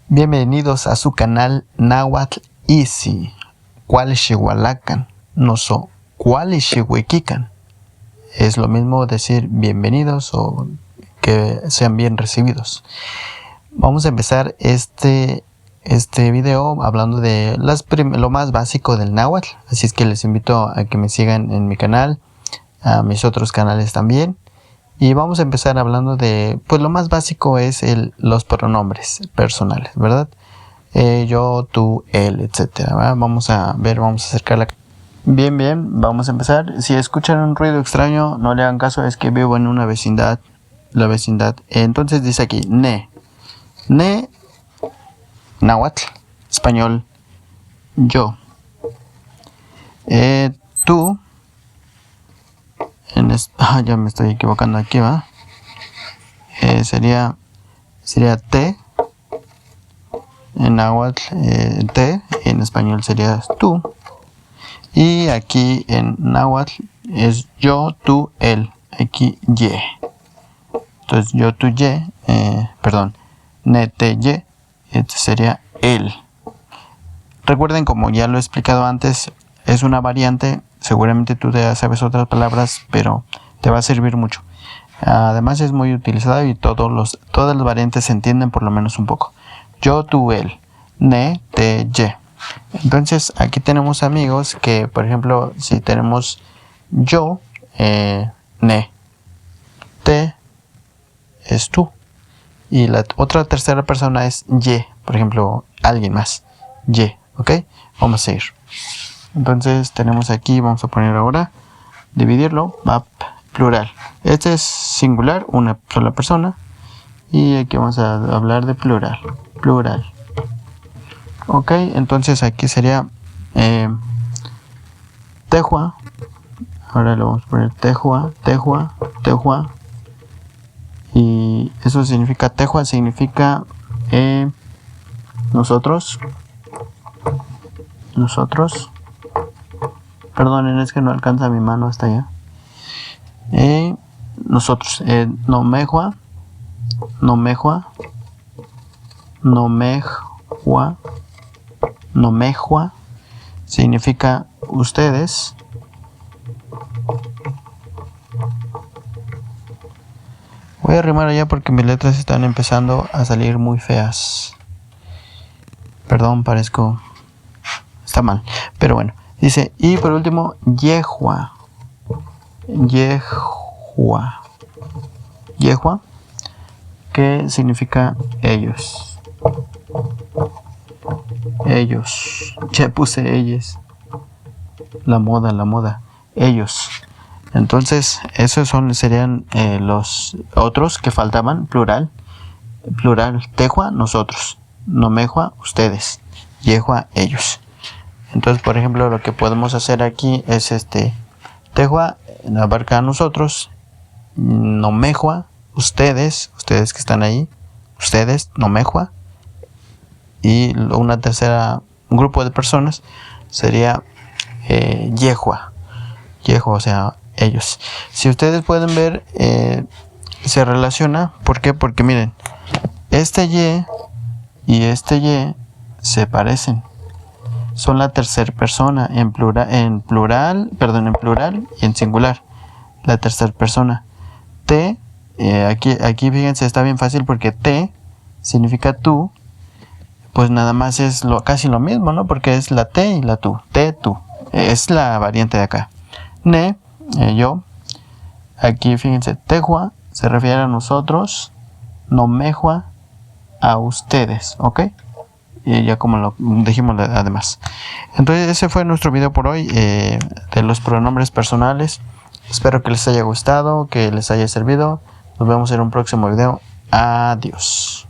Bienvenidos a su canal Nahuatl Easy. Cualixigualacan, no so cualixiguiquican. Es lo mismo decir bienvenidos o que sean bien recibidos. Vamos a empezar este video hablando de lo más básico del náhuatl. Así es que les invito a que me sigan en mi canal, a mis otros canales también. Y vamos a empezar hablando de, pues lo más básico es los pronombres personales, ¿verdad? Yo, tú, él, etcétera. Vamos a ver, vamos a acercarla. Bien, vamos a empezar. Si escuchan un ruido extraño, no le hagan caso, es que vivo en una vecindad, la vecindad. Entonces dice aquí, ne, náhuatl, español, yo. Tú. Ya me estoy equivocando aquí, ¿va? Sería te. En náhuatl, te. En español sería tú. Y aquí en náhuatl es yo, tú, él. Aquí, ye. Entonces, yo, tú, ye. Ne, te, ye. Este sería él. Recuerden, como ya lo he explicado antes, es una variante. Seguramente tú ya sabes otras palabras, pero te va a servir mucho. Además es muy utilizada y todas las variantes se entienden por lo menos un poco. Yo, tú, él. Ne, te, ye. Entonces aquí tenemos amigos que, por ejemplo, si tenemos yo, ne. Te es tú. Y la otra tercera persona es ye. Por ejemplo, alguien más. Ye. ¿Ok? Vamos a seguir. Entonces tenemos aquí, vamos a poner ahora, dividirlo, plural. Este es singular, una sola persona. Y aquí vamos a hablar de plural. Ok, entonces aquí sería tehua. Ahora le vamos a poner tehua. Y eso significa, tehua significa nosotros. Perdonen, es que no alcanza mi mano hasta allá. Nosotros. Nomejua. Significa ustedes. Voy a arrimar allá porque mis letras están empezando a salir muy feas. Perdón, parezco... Está mal, pero bueno. Dice, y por último, yehua, que significa ellos. Ya puse ellos. La moda. Ellos. Entonces, esos serían los otros que faltaban, plural. Tehua, nosotros. Nomejua, ustedes. Yehua, ellos. Entonces, por ejemplo, lo que podemos hacer aquí es tehua abarca a nosotros, nomejua, ustedes que están ahí, ustedes, nomejua, y un grupo de personas sería yehua, o sea, ellos. Si ustedes pueden ver, se relaciona, ¿por qué? Porque miren, este ye y este ye se parecen. Son la tercera persona en plural y en singular. La tercera persona. Te, aquí fíjense, está bien fácil porque te significa tú. Pues nada más es casi lo mismo, ¿no? Porque es la te y la tú. Te, tú. Es la variante de acá. Ne, yo. Aquí fíjense, tehua se refiere a nosotros. Nomejua a ustedes, ¿ok? Y ya como lo dijimos además. Entonces ese fue nuestro video por hoy, de los pronombres personales. Espero que les haya gustado, que les haya servido. Nos vemos en un próximo video. Adiós.